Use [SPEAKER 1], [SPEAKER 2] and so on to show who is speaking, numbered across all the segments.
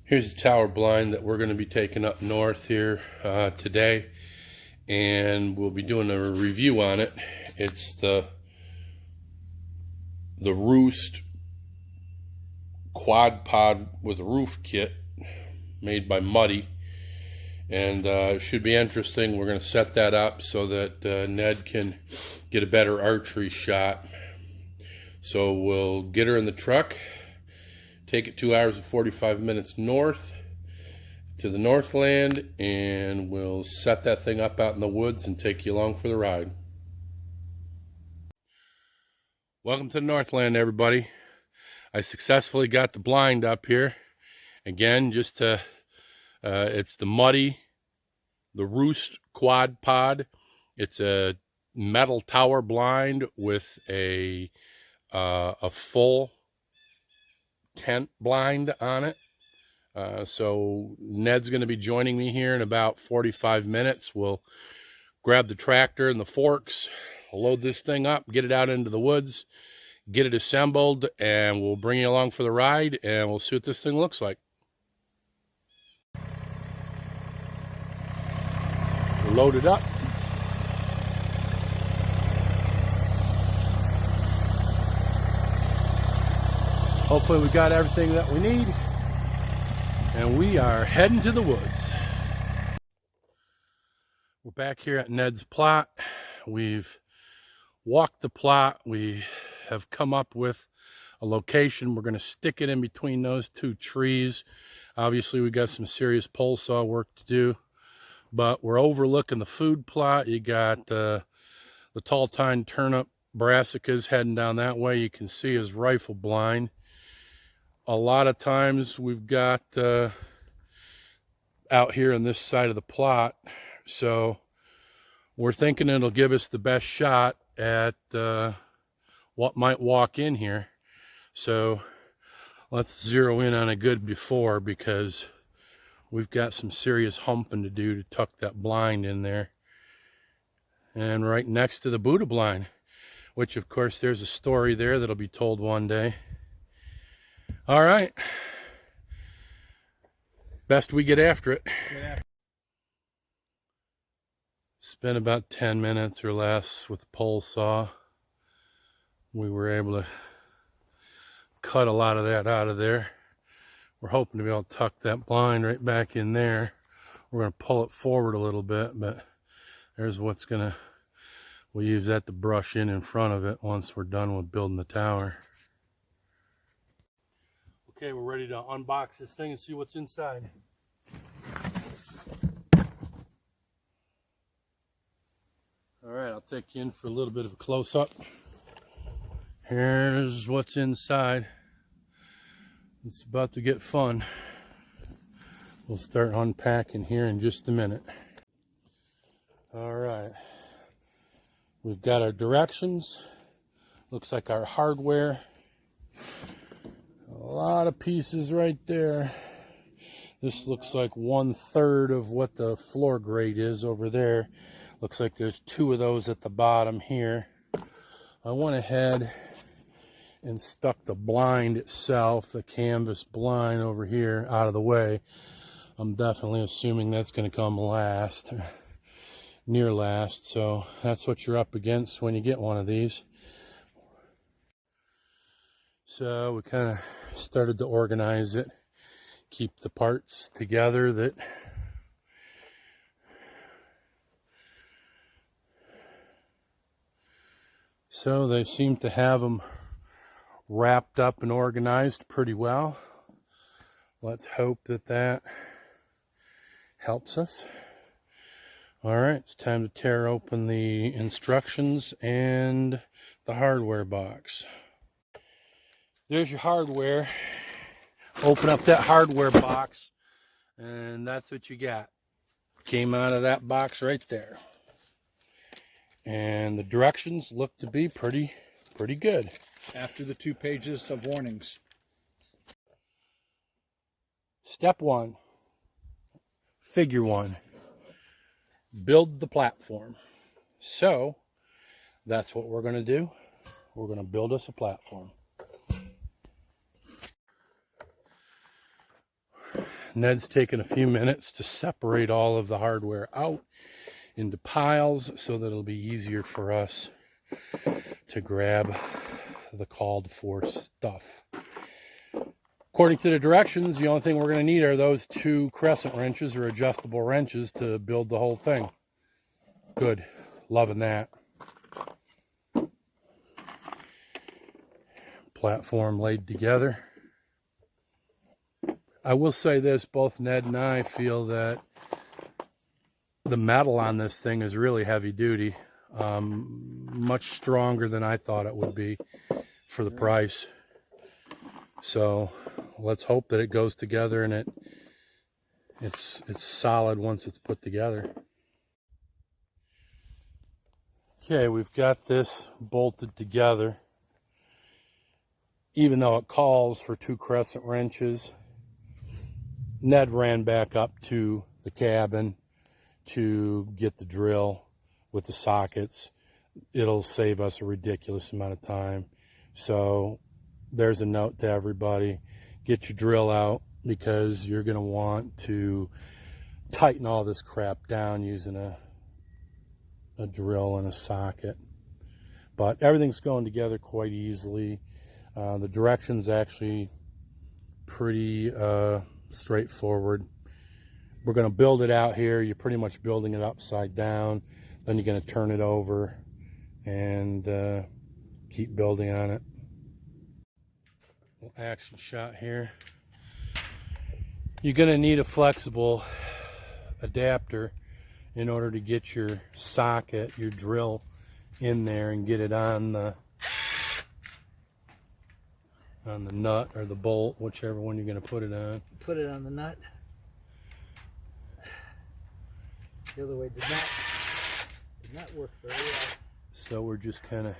[SPEAKER 1] Here's the tower blind that we're going to be taking up north here today, and we'll be doing a review on it. It's the Roost Quad Pod with a roof kit made by Muddy, and it should be interesting. We're going to set that up so that Ned can get a better archery shot. So we'll get her in the truck, take it 2 hours and 45 minutes north to the Northland, and we'll set that thing up out in the woods and take you along for the ride. Welcome to the Northland, everybody. I successfully got the blind up here. Again, just to, it's the Roost Quad Pod. It's a metal tower blind with a full tent blind on it. So Ned's going to be joining me here in about 45 minutes. We'll grab the tractor and the forks, load this thing up, get it out into the woods, get it assembled, and we'll bring you along for the ride, and we'll see what this thing looks like. We'll load it up. Hopefully we got everything that we need, and we are heading to the woods. We're back here at Ned's plot. We've walked the plot. We have come up with a location. We're going to stick it in between those two trees. Obviously we got some serious pole saw work to do, but we're overlooking the food plot. You got the tall tine turnip brassicas heading down that way. You can see his rifle blind. A lot of times we've got out here on this side of the plot, so we're thinking it'll give us the best shot at what might walk in here. So let's zero in on a good before, because we've got some serious humping to do to tuck that blind in there. And right next to the Buddha blind, which of course there's a story there that'll be told one day. All right, best we get after it. Spent about 10 minutes or less with the pole saw. We were able to cut a lot of that out of there. We're hoping to be able to tuck that blind right back in there. We're going to pull it forward a little bit, but there's what's going to, we'll use that to brush in front of it once we're done with building the tower. Okay, we're ready to unbox this thing and see what's inside. All right, I'll take you in for a little bit of a close-up. Here's what's inside. It's about to get fun. We'll start unpacking here in just a minute. All right, we've got our directions. Looks like our hardware. A lot of pieces right there. This looks like 1/3 of what the floor grate is over there. Looks like there's 2 of those at the bottom here. I went ahead and stuck the blind itself, the canvas blind over here, out of the way. I'm definitely assuming that's going to come last, near last. So that's what you're up against when you get one of these. So we kind of started to organize it, keep the parts together that so they seem to have them wrapped up and organized pretty well. Let's hope that that helps us. All right, it's time to tear open the instructions and the hardware box. There's your hardware. Open up that hardware box, and that's what you got. Came out of that box right there. And the directions look to be pretty good.
[SPEAKER 2] After the 2 pages of warnings.
[SPEAKER 1] Step 1, figure 1, build the platform. So that's what we're going to do. We're going to build us a platform. Ned's taken a few minutes to separate all of the hardware out into piles so that it'll be easier for us to grab the called for stuff. According to the directions, the only thing we're going to need are those 2 crescent wrenches or adjustable wrenches to build the whole thing. Good. Loving that. Platform laid together. I will say this, both Ned and I feel that the metal on this thing is really heavy duty. Much stronger than I thought it would be for the price. So let's hope that it goes together and it's solid once it's put together. Okay, we've got this bolted together. Even though it calls for 2 crescent wrenches, Ned ran back up to the cabin to get the drill with the sockets. It'll save us a ridiculous amount of time. So there's a note to everybody. Get your drill out because you're going to want to tighten all this crap down using a drill and a socket. But everything's going together quite easily. The direction's actually pretty straightforward. We're going to build it out here. You're pretty much building it upside down. Then you're going to turn it over and keep building on it. Little action shot here. You're going to need a flexible adapter in order to get your socket, your drill in there and get it on the nut or the bolt, whichever one you're going to put it on.
[SPEAKER 2] Put it on the nut. The other way did not work very well.
[SPEAKER 1] So we're just kind of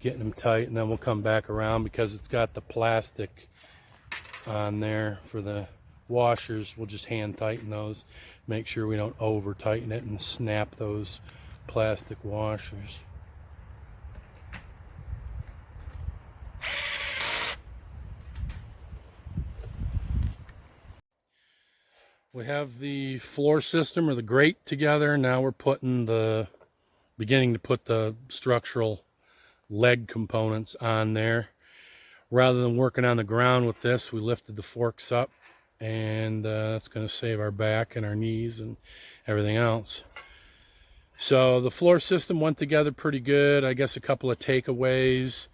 [SPEAKER 1] getting them tight, and then we'll come back around because it's got the plastic on there for the washers. We'll just hand tighten those, make sure we don't over tighten it and snap those plastic washers. We have the floor system or the grate together. Now we're beginning to put the structural leg components on there. Rather than working on the ground with this, we lifted the forks up, and that's going to save our back and our knees and everything else. So the floor system went together pretty good. I guess a couple of takeaways.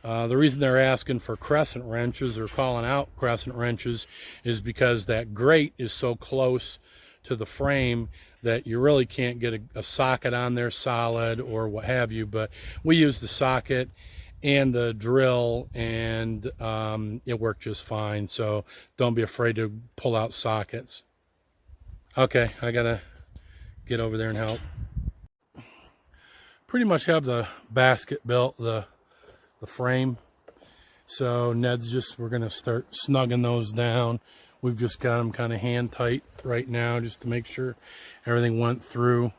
[SPEAKER 1] The reason they're asking for crescent wrenches or calling out crescent wrenches is because that grate is so close to the frame that you really can't get a socket on there solid or what have you. But we used the socket and the drill, and it worked just fine. So don't be afraid to pull out sockets. Okay, I gotta get over there and help. Pretty much have the basket built, the frame. So we're gonna start snugging those down. We've just got them kind of hand tight right now just to make sure everything went through.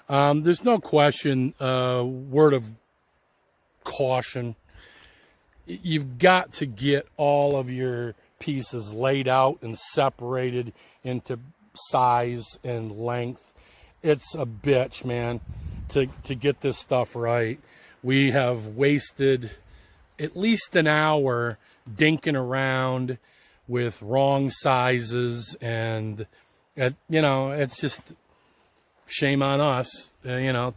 [SPEAKER 1] There's no question, word of caution, you've got to get all of your pieces laid out and separated into size and length. It's a bitch, man, to get this stuff right. We have wasted at least an hour dinking around with wrong sizes, and it's just shame on us.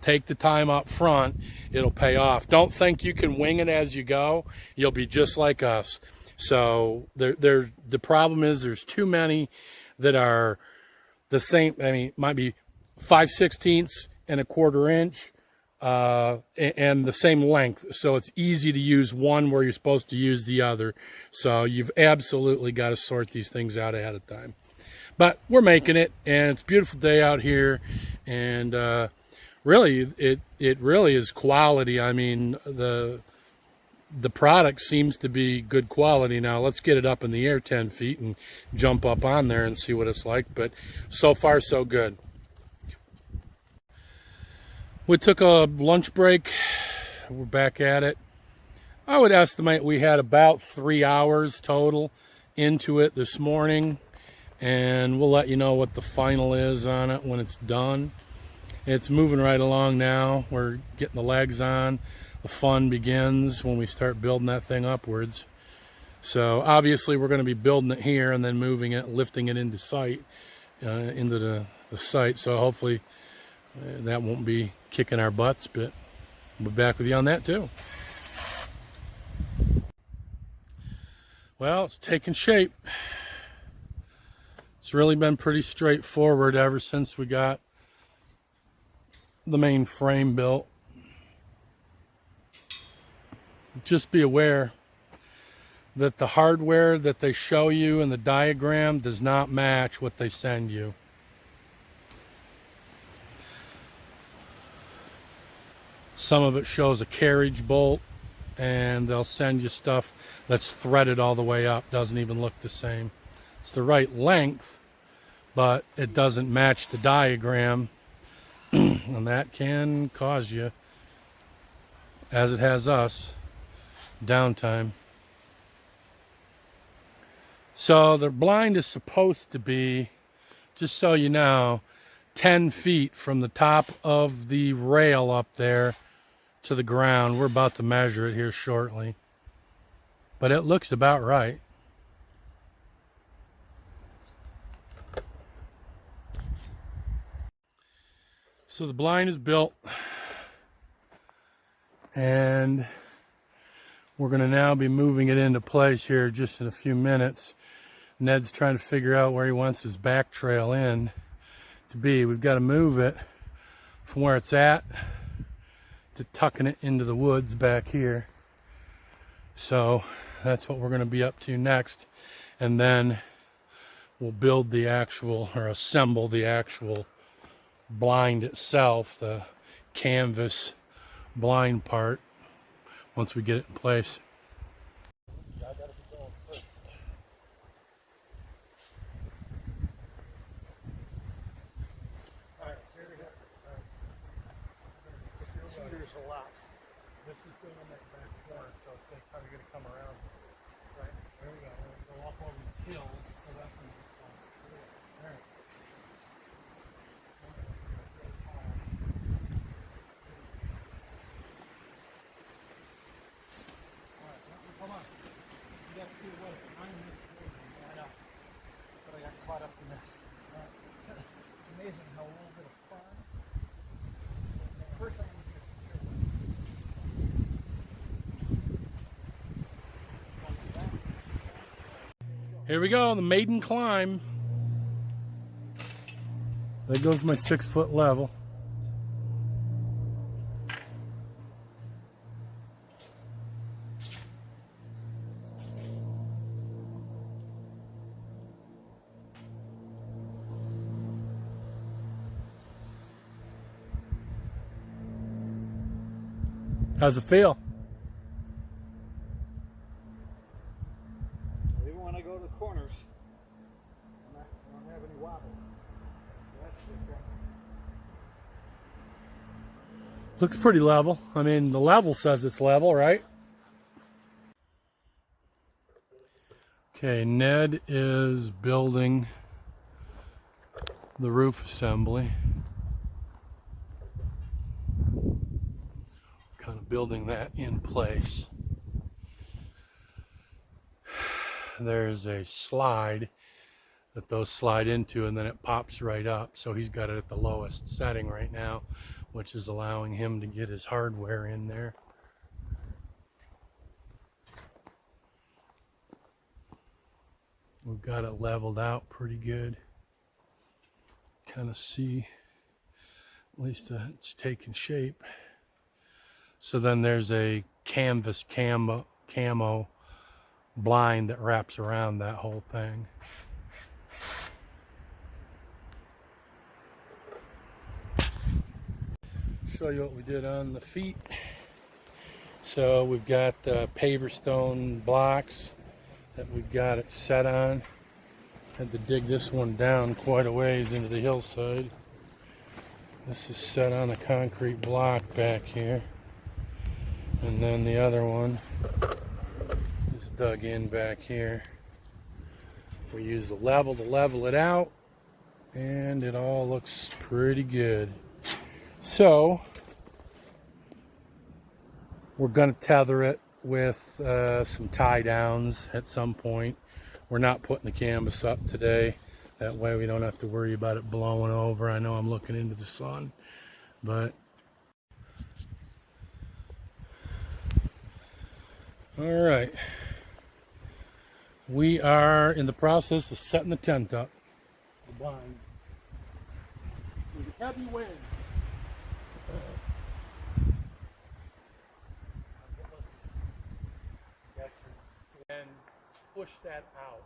[SPEAKER 1] Take the time up front, it'll pay off. Don't think you can wing it as you go. You'll be just like us. So the problem is there's too many that are the same. I mean, might be 5/16 and a 1/4 inch and the same length, so it's easy to use one where you're supposed to use the other. So you've absolutely got to sort these things out ahead of time. But we're making it, and it's a beautiful day out here, and really it really is quality. I mean, the product seems to be good quality. Now let's get it up in the air 10 feet and jump up on there and see what it's like. But so far so good. We took a lunch break. We're back at it. I would estimate we had about 3 hours total into it this morning. and we'll let you know what the final is on it when it's done. It's moving right along now. We're getting the legs on. The fun begins when we start building that thing upwards. So obviously we're going to be building it here and then moving it, lifting it into sight, into the site. So hopefully that won't be kicking our butts, but we'll be back with you on that too. Well, it's taking shape. It's really been pretty straightforward ever since we got the main frame built. Just be aware that the hardware that they show you in the diagram does not match what they send you. Some of it shows a carriage bolt, and they'll send you stuff that's threaded all the way up. Doesn't even look the same. It's the right length, but it doesn't match the diagram, and that can cause you, as it has us, downtime. So the blind is supposed to be, just so you know, 10 feet from the top of the rail up there to the ground. We're about to measure it here shortly, but it looks about right. So the blind is built, and we're going to now be moving it into place here just in a few minutes. Ned's trying to figure out where he wants his back trail in to be. We've got to move it from where it's at to tucking it into the woods back here. So that's what we're going to be up to next. And then we'll build the actual, or assemble the actual blind itself, the canvas blind part, once we get it in place.
[SPEAKER 2] A lot.
[SPEAKER 1] This is going in that back corner, so it's probably going to come around. Right, there we go. We'll go up over these hills, so that's going to be fun. All right. Hold on. You got to do what? I'm in this building. I know. But I got caught up in this.
[SPEAKER 2] Amazing how a little bit of fun. First thing
[SPEAKER 1] Here we go, the maiden climb. There goes my 6-foot level. How's it feel?
[SPEAKER 2] even when I go to the corners, I don't have any wobble. So that's good.
[SPEAKER 1] Looks pretty level. I mean, the level says it's level, right? Okay, Ned is building the roof assembly. Kind of building that in place. There's a slide that those slide into, and then it pops right up. So he's got it at the lowest setting right now, which is allowing him to get his hardware in there. We've got it leveled out pretty good. Kind of see, at least it's taking shape. So then there's a canvas camo blind that wraps around that whole thing. Show you what we did on the feet. So we've got paver stone blocks that we've got it set on. Had to dig this one down quite a ways into the hillside. This is set on a concrete block back here. And then the other one is dug in back here. We use the level to level it out, and it all looks pretty good. So we're going to tether it with some tie downs at some point. We're not putting the canvas up today. That way we don't have to worry about it blowing over. I know I'm looking into the sun, but all right. We are in the process of setting the tent up. The blind. With a heavy wind. And push that out.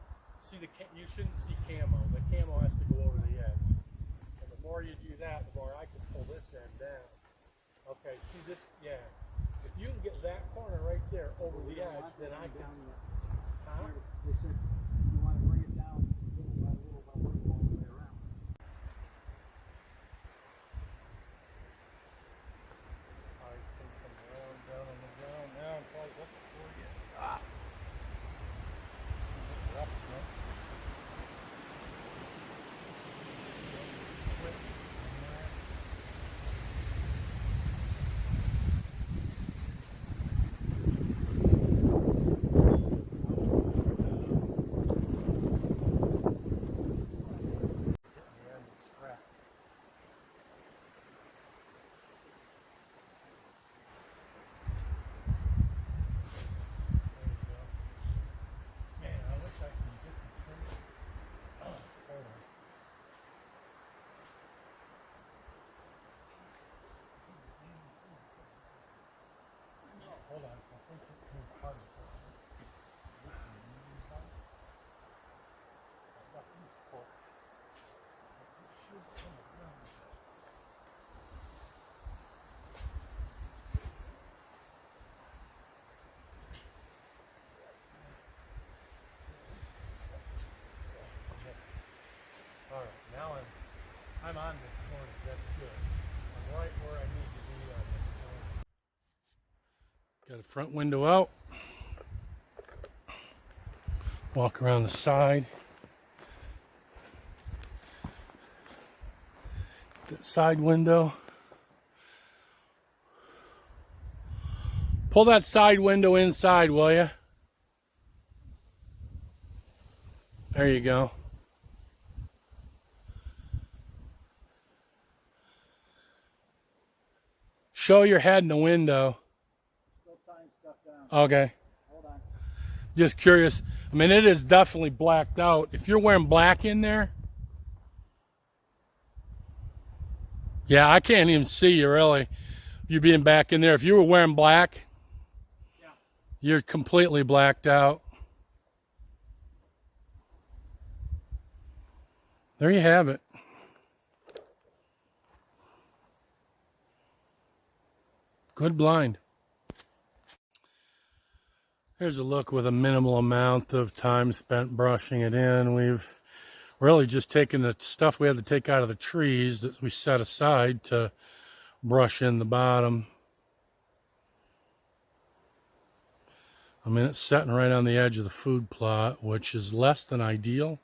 [SPEAKER 1] See you shouldn't see camo. The camo has to go over the edge. And the more you do that, the more I can pull this end down. Okay, see this? Yeah. If you can get that corner right there over the edge, then I can. Huh?
[SPEAKER 2] They said you want to bring it down little by little by little all the way around.
[SPEAKER 1] I can come around, down on the ground now and close up before you get. Ah! Rough, no? Hold on, I think it's harder. All right, now I'm on this corner. That's good. I'm right where I need to be on this corner. Got a front window out. Walk around the side. That side window. Pull that side window inside, will you? There you go. Show your head in the window.
[SPEAKER 2] Still tying stuff down.
[SPEAKER 1] Okay.
[SPEAKER 2] Hold on.
[SPEAKER 1] Just curious. I mean, it is definitely blacked out. If you're wearing black in there, yeah, I can't even see you really. You being back in there. If you were wearing black,
[SPEAKER 2] yeah,
[SPEAKER 1] you're completely blacked out. There you have it. Good blind. Here's a look with a minimal amount of time spent brushing it in. We've really just taken the stuff we had to take out of the trees that we set aside to brush in the bottom. I mean, it's sitting right on the edge of the food plot, which is less than ideal.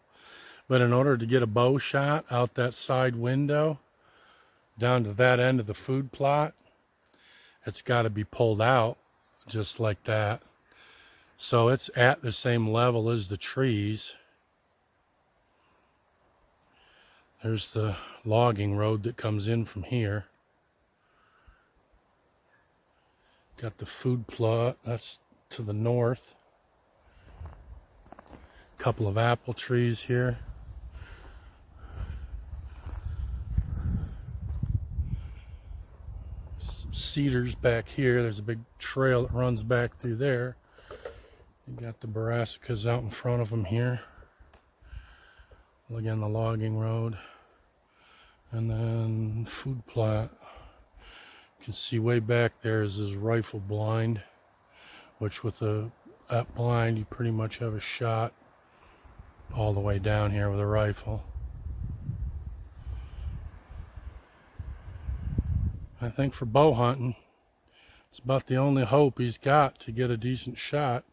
[SPEAKER 1] But in order to get a bow shot out that side window down to that end of the food plot, it's got to be pulled out just like that. So it's at the same level as the trees. There's the logging road that comes in from here. Got the food plot, that's to the north. Couple of apple trees here. Some cedars back here. There's a big trail that runs back through there. You got the brassicas out in front of them here. Again, the logging road. And then food plot. You can see way back there is this rifle blind, which with that blind you pretty much have a shot all the way down here with a rifle. I think for bow hunting, it's about the only hope he's got to get a decent shot